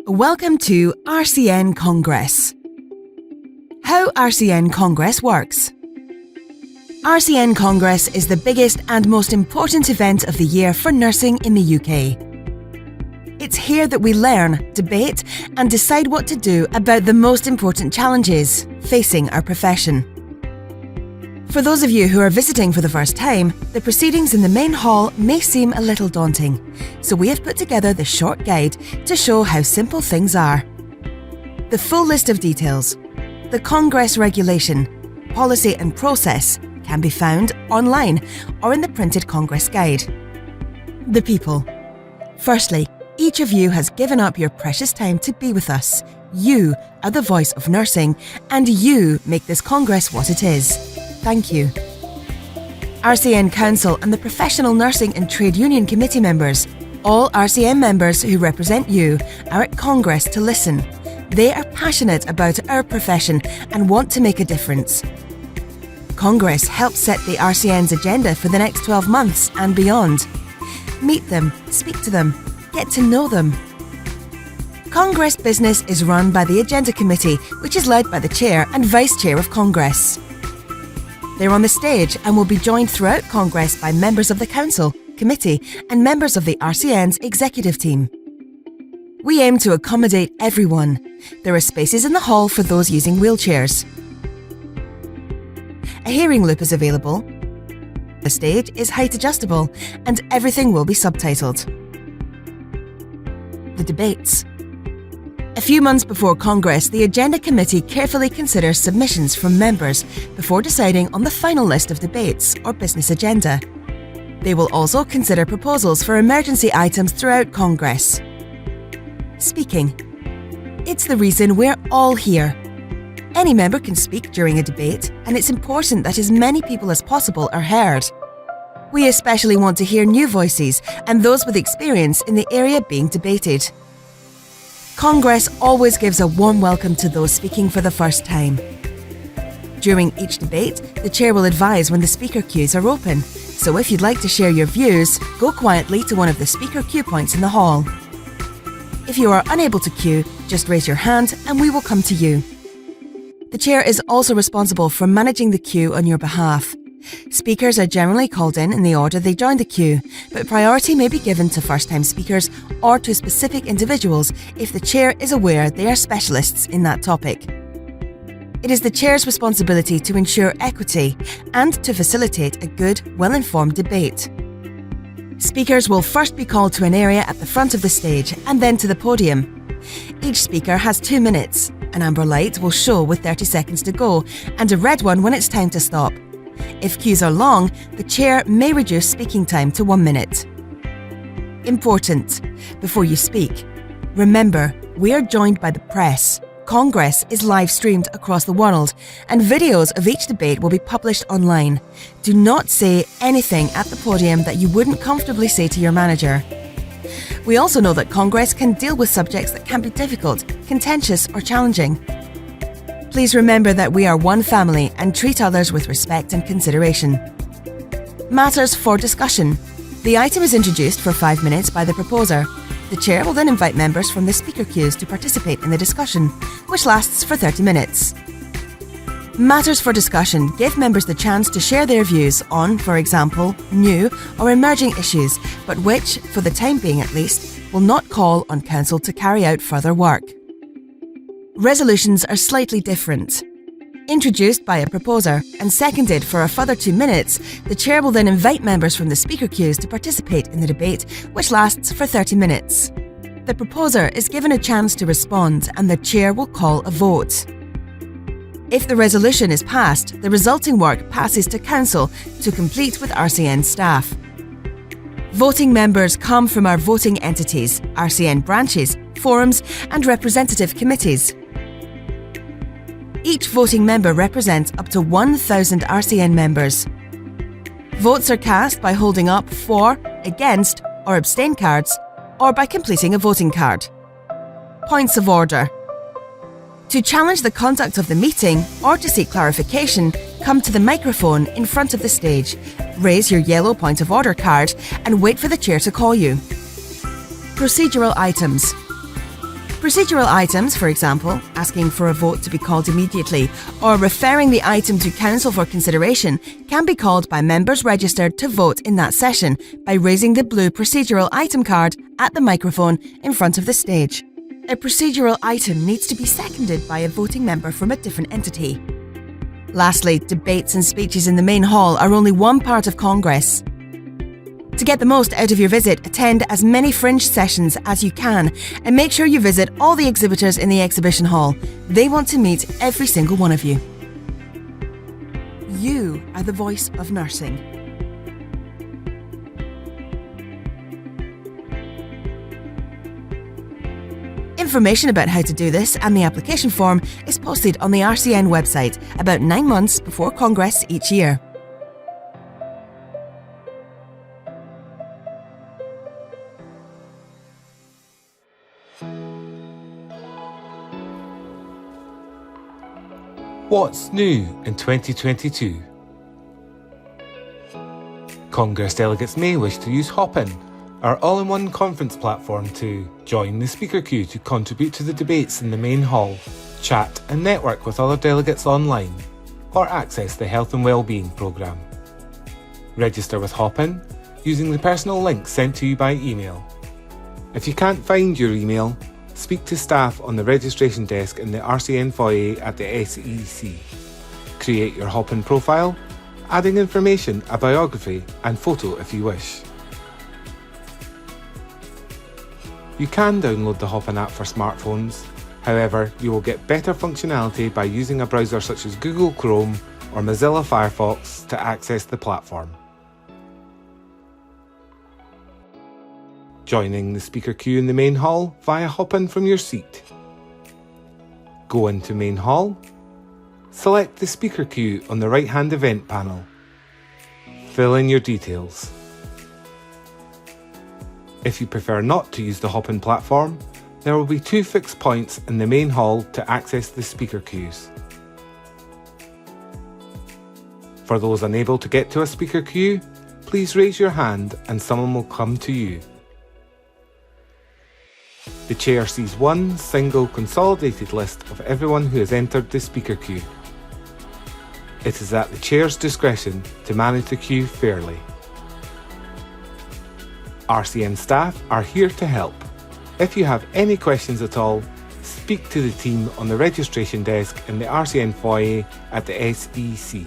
Welcome to RCN Congress. How RCN Congress works. RCN Congress is the biggest and most important event of the year for nursing in the UK. It's here that we learn, debate, and decide what to do about the most important challenges facing our profession. For those of you who are visiting for the first time, the proceedings in the main hall may seem a little daunting, so we have put together this short guide to show how simple things are. The full list of details, the Congress regulation, policy and process can be found online or in the printed Congress guide. The people. Firstly, each of you has given up your precious time to be with us. You are the voice of nursing, and you make this Congress what it is. Thank you. RCN Council and the Professional Nursing and Trade Union Committee members, all RCN members who represent you, are at Congress to listen. They are passionate about our profession and want to make a difference. Congress helps set the RCN's agenda for the next 12 months and beyond. Meet them, speak to them, get to know them. Congress business is run by the Agenda Committee, which is led by the Chair and Vice Chair of Congress. They're on the stage and will be joined throughout Congress by members of the Council, Committee and members of the RCN's executive team. We aim to accommodate everyone. There are spaces in the hall for those using wheelchairs. A hearing loop is available. The stage is height adjustable and everything will be subtitled. The debates. A few months before Congress, the Agenda Committee carefully considers submissions from members before deciding on the final list of debates or business agenda. They will also consider proposals for emergency items throughout Congress. Speaking. It's the reason we're all here. Any member can speak during a debate, and it's important that as many people as possible are heard. We especially want to hear new voices and those with experience in the area being debated. Congress always gives a warm welcome to those speaking for the first time. During each debate, the Chair will advise when the speaker queues are open, so if you'd like to share your views, go quietly to one of the speaker queue points in the hall. If you are unable to queue, just raise your hand and we will come to you. The Chair is also responsible for managing the queue on your behalf. Speakers are generally called in the order they joined the queue, but priority may be given to first-time speakers or to specific individuals if the Chair is aware they are specialists in that topic. It is the Chair's responsibility to ensure equity and to facilitate a good, well-informed debate. Speakers will first be called to an area at the front of the stage and then to the podium. Each speaker has 2 minutes. An amber light will show with 30 seconds to go and a red one when it's time to stop. If queues are long, the Chair may reduce speaking time to 1 minute. Important. Before you speak, remember, we are joined by the press. Congress is live streamed across the world and videos of each debate will be published online. Do not say anything at the podium that you wouldn't comfortably say to your manager. We also know that Congress can deal with subjects that can be difficult, contentious or challenging. Please remember that we are one family and treat others with respect and consideration. Matters for discussion. The item is introduced for 5 minutes by the proposer. The Chair will then invite members from the speaker queues to participate in the discussion, which lasts for 30 minutes. Matters for discussion give members the chance to share their views on, for example, new or emerging issues, but which, for the time being at least, will not call on Council to carry out further work. Resolutions are slightly different. Introduced by a proposer and seconded for a further 2 minutes, the Chair will then invite members from the speaker queues to participate in the debate, which lasts for 30 minutes. The proposer is given a chance to respond and the Chair will call a vote. If the resolution is passed, the resulting work passes to Council to complete with RCN staff. Voting members come from our voting entities, RCN branches, forums and representative committees. Each voting member represents up to 1,000 RCN members. Votes are cast by holding up for, against or abstain cards or by completing a voting card. Points of order. To challenge the conduct of the meeting or to seek clarification, come to the microphone in front of the stage, raise your yellow point of order card and wait for the Chair to call you. Procedural items. Procedural items, for example, asking for a vote to be called immediately or referring the item to Council for consideration, can be called by members registered to vote in that session by raising the blue procedural item card at the microphone in front of the stage. A procedural item needs to be seconded by a voting member from a different entity. Lastly, debates and speeches in the main hall are only one part of Congress. To get the most out of your visit, attend as many fringe sessions as you can and make sure you visit all the exhibitors in the exhibition hall. They want to meet every single one of you. You are the voice of nursing. Information about how to do this and the application form is posted on the RCN website about 9 months before Congress each year. What's new in 2022? Congress delegates may wish to use Hopin, our all-in-one conference platform, to join the speaker queue to contribute to the debates in the main hall, chat and network with other delegates online, or access the Health and Wellbeing programme. Register with Hopin using the personal link sent to you by email. If you can't find your email, speak to staff on the registration desk in the RCN foyer at the SEC. Create your Hopin profile, adding information, a biography and photo if you wish. You can download the Hopin app for smartphones. However, you will get better functionality by using a browser such as Google Chrome or Mozilla Firefox to access the platform. Joining the speaker queue in the main hall via Hopin from your seat. Go into main hall, select the speaker queue on the right-hand event panel. Fill in your details. If you prefer not to use the Hopin platform, there will be 2 fixed points in the main hall to access the speaker queues. For those unable to get to a speaker queue, please raise your hand and someone will come to you. The chair sees one single consolidated list of everyone who has entered the speaker queue. It is at the chair's discretion to manage the queue fairly. RCN staff are here to help. If you have any questions at all, speak to the team on the registration desk in the RCN foyer at the SEC.